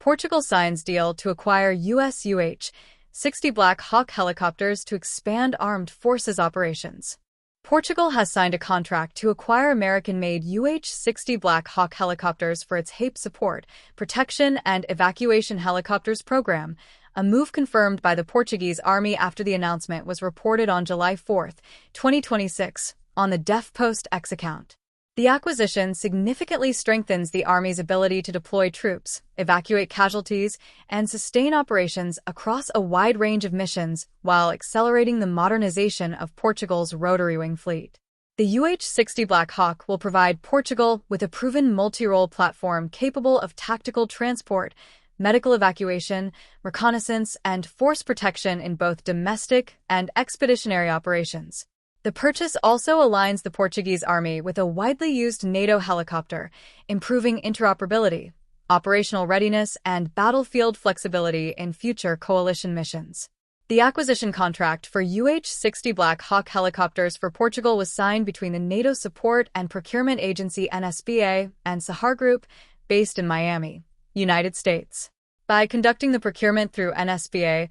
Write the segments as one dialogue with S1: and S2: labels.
S1: Portugal signs deal to acquire US UH-60 Black Hawk helicopters to expand armed forces operations. Portugal has signed a contract to acquire American-made UH-60 Black Hawk helicopters for its HAPE support, protection, and evacuation helicopters program, a move confirmed by the Portuguese Army after the announcement was reported on July 4, 2026, on the DefPost X account. The acquisition significantly strengthens the Army's ability to deploy troops, evacuate casualties, and sustain operations across a wide range of missions while accelerating the modernization of Portugal's rotary-wing fleet. The UH-60 Black Hawk will provide Portugal with a proven multi-role platform capable of tactical transport, medical evacuation, reconnaissance, and force protection in both domestic and expeditionary operations. The purchase also aligns the Portuguese Army with a widely used NATO helicopter, improving interoperability, operational readiness, and battlefield flexibility in future coalition missions. The acquisition contract for UH-60 Black Hawk helicopters for Portugal was signed between the NATO Support and Procurement Agency NSBA and Sahar Group, based in Miami, United States. By conducting the procurement through NSBA,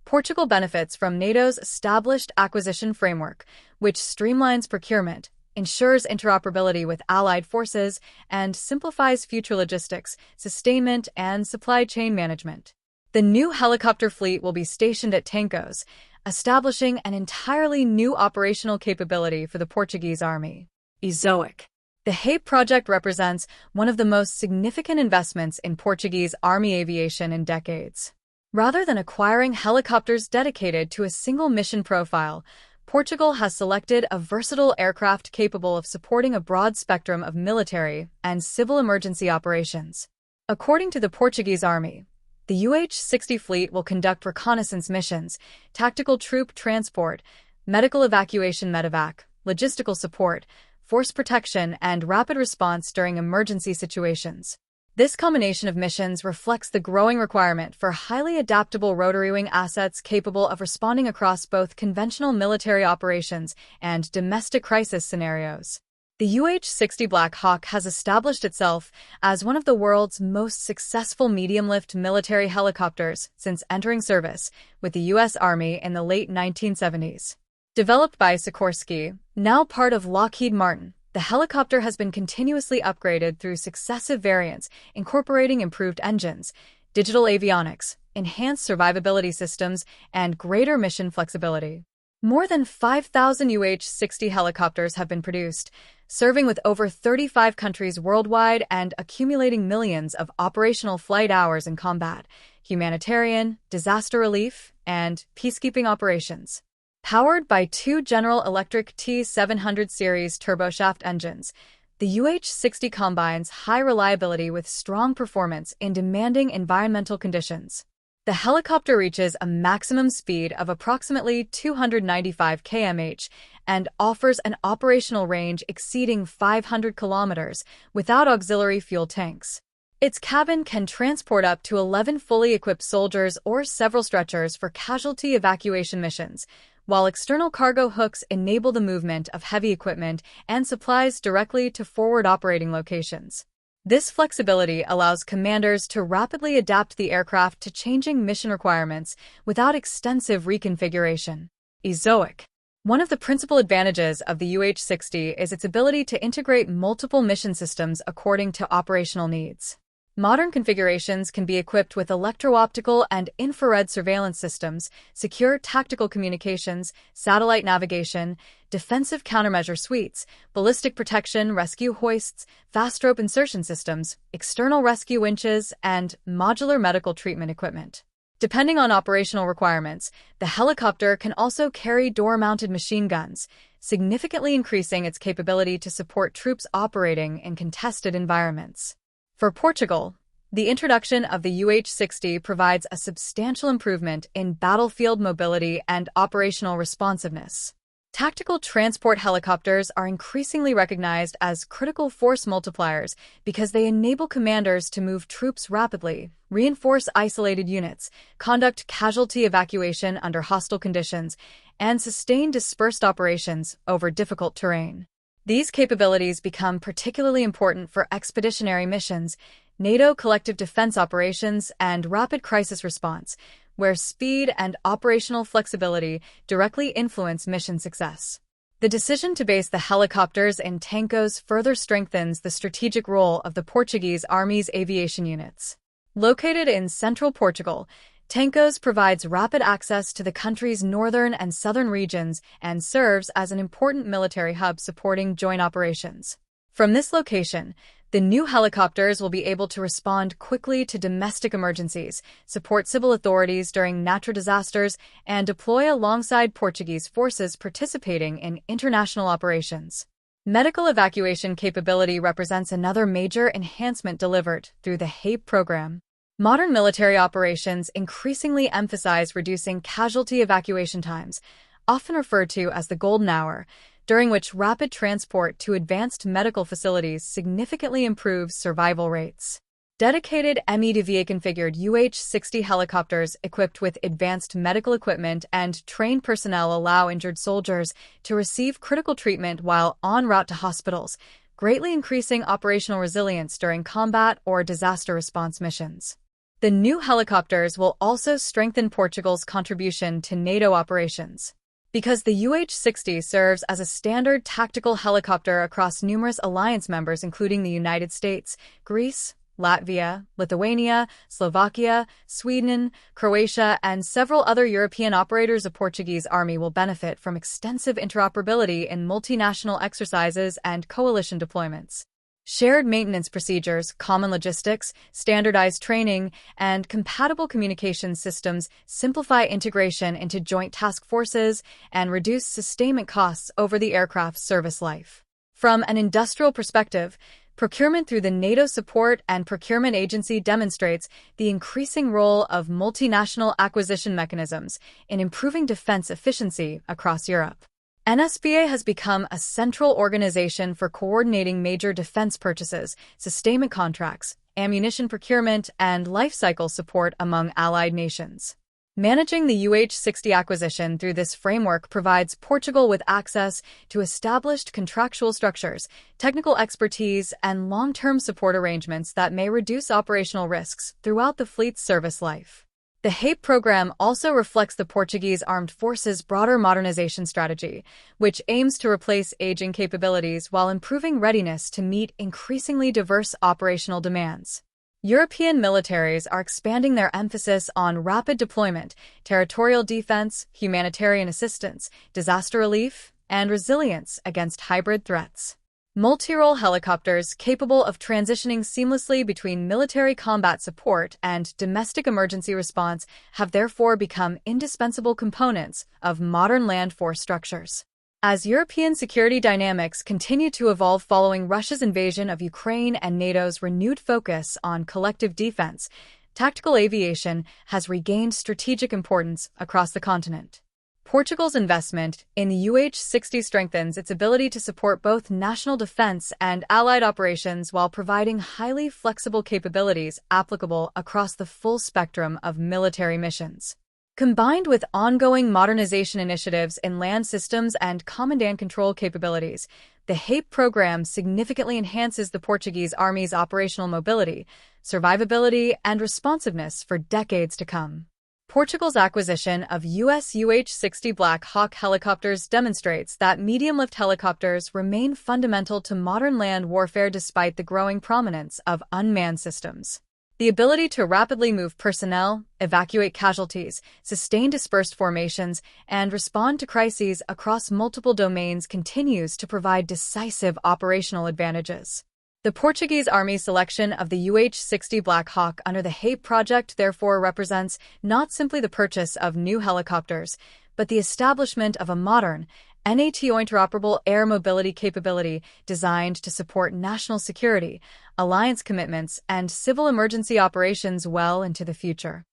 S1: Portugal benefits from NATO's established acquisition framework, which streamlines procurement, ensures interoperability with allied forces, and simplifies future logistics, sustainment, and supply chain management. The new helicopter fleet will be stationed at Tancos, establishing an entirely new operational capability for the Portuguese Army. EZOIC. The HAPE project represents one of the most significant investments in Portuguese Army aviation in decades. Rather than acquiring helicopters dedicated to a single mission profile, Portugal has selected a versatile aircraft capable of supporting a broad spectrum of military and civil emergency operations. According to the Portuguese Army, the UH-60 fleet will conduct reconnaissance missions, tactical troop transport, medical evacuation medevac, logistical support, force protection, and rapid response during emergency situations. This combination of missions reflects the growing requirement for highly adaptable rotary-wing assets capable of responding across both conventional military operations and domestic crisis scenarios. The UH-60 Black Hawk has established itself as one of the world's most successful medium-lift military helicopters since entering service with the U.S. Army in the late 1970s. Developed by Sikorsky, now part of Lockheed Martin, the helicopter has been continuously upgraded through successive variants, incorporating improved engines, digital avionics, enhanced survivability systems, and greater mission flexibility. More than 5,000 UH-60 helicopters have been produced, serving with over 35 countries worldwide and accumulating millions of operational flight hours in combat, humanitarian, disaster relief, and peacekeeping operations. Powered by two General Electric T700 series turboshaft engines, the UH-60 combines high reliability with strong performance in demanding environmental conditions. The helicopter reaches a maximum speed of approximately 295 km/h and offers an operational range exceeding 500 kilometers without auxiliary fuel tanks. Its cabin can transport up to 11 fully equipped soldiers or several stretchers for casualty evacuation missions, while external cargo hooks enable the movement of heavy equipment and supplies directly to forward operating locations. This flexibility allows commanders to rapidly adapt the aircraft to changing mission requirements without extensive reconfiguration. EZOIC. One of the principal advantages of the UH-60 is its ability to integrate multiple mission systems according to operational needs. Modern configurations can be equipped with electro-optical and infrared surveillance systems, secure tactical communications, satellite navigation, defensive countermeasure suites, ballistic protection, rescue hoists, fast rope insertion systems, external rescue winches, and modular medical treatment equipment. Depending on operational requirements, the helicopter can also carry door-mounted machine guns, significantly increasing its capability to support troops operating in contested environments. For Portugal, the introduction of the UH-60 provides a substantial improvement in battlefield mobility and operational responsiveness. Tactical transport helicopters are increasingly recognized as critical force multipliers because they enable commanders to move troops rapidly, reinforce isolated units, conduct casualty evacuation under hostile conditions, and sustain dispersed operations over difficult terrain. These capabilities become particularly important for expeditionary missions, NATO collective defense operations, and rapid crisis response, where speed and operational flexibility directly influence mission success. The decision to base the helicopters in Tancos further strengthens the strategic role of the Portuguese Army's aviation units. Located in central Portugal, Tancos provides rapid access to the country's northern and southern regions and serves as an important military hub supporting joint operations. From this location, the new helicopters will be able to respond quickly to domestic emergencies, support civil authorities during natural disasters, and deploy alongside Portuguese forces participating in international operations. Medical evacuation capability represents another major enhancement delivered through the HAPE program. Modern military operations increasingly emphasize reducing casualty evacuation times, often referred to as the golden hour, during which rapid transport to advanced medical facilities significantly improves survival rates. Dedicated MEDVA-configured UH-60 helicopters equipped with advanced medical equipment and trained personnel allow injured soldiers to receive critical treatment while en route to hospitals, greatly increasing operational resilience during combat or disaster response missions. The new helicopters will also strengthen Portugal's contribution to NATO operations. Because the UH-60 serves as a standard tactical helicopter across numerous alliance members including the United States, Greece, Latvia, Lithuania, Slovakia, Sweden, Croatia, and several other European operators, the Portuguese Army will benefit from extensive interoperability in multinational exercises and coalition deployments. Shared maintenance procedures, common logistics, standardized training, and compatible communication systems simplify integration into joint task forces and reduce sustainment costs over the aircraft's service life. From an industrial perspective, procurement through the NATO Support and Procurement Agency demonstrates the increasing role of multinational acquisition mechanisms in improving defense efficiency across Europe. NSPA has become a central organization for coordinating major defense purchases, sustainment contracts, ammunition procurement, and life cycle support among allied nations. Managing the UH-60 acquisition through this framework provides Portugal with access to established contractual structures, technical expertise, and long-term support arrangements that may reduce operational risks throughout the fleet's service life. The HAPE program also reflects the Portuguese Armed Forces' broader modernization strategy, which aims to replace aging capabilities while improving readiness to meet increasingly diverse operational demands. European militaries are expanding their emphasis on rapid deployment, territorial defense, humanitarian assistance, disaster relief, and resilience against hybrid threats. Multi-role helicopters capable of transitioning seamlessly between military combat support and domestic emergency response have therefore become indispensable components of modern land force structures. As European security dynamics continue to evolve following Russia's invasion of Ukraine and NATO's renewed focus on collective defense, tactical aviation has regained strategic importance across the continent. Portugal's investment in the UH-60 strengthens its ability to support both national defense and allied operations while providing highly flexible capabilities applicable across the full spectrum of military missions. Combined with ongoing modernization initiatives in land systems and command control capabilities, the HAPE program significantly enhances the Portuguese Army's operational mobility, survivability, and responsiveness for decades to come. Portugal's acquisition of US UH-60 Black Hawk helicopters demonstrates that medium-lift helicopters remain fundamental to modern land warfare despite the growing prominence of unmanned systems. The ability to rapidly move personnel, evacuate casualties, sustain dispersed formations, and respond to crises across multiple domains continues to provide decisive operational advantages. The Portuguese Army's selection of the UH-60 Black Hawk under the HAPE project therefore represents not simply the purchase of new helicopters, but the establishment of a modern, NATO interoperable air mobility capability designed to support national security, alliance commitments, and civil emergency operations well into the future.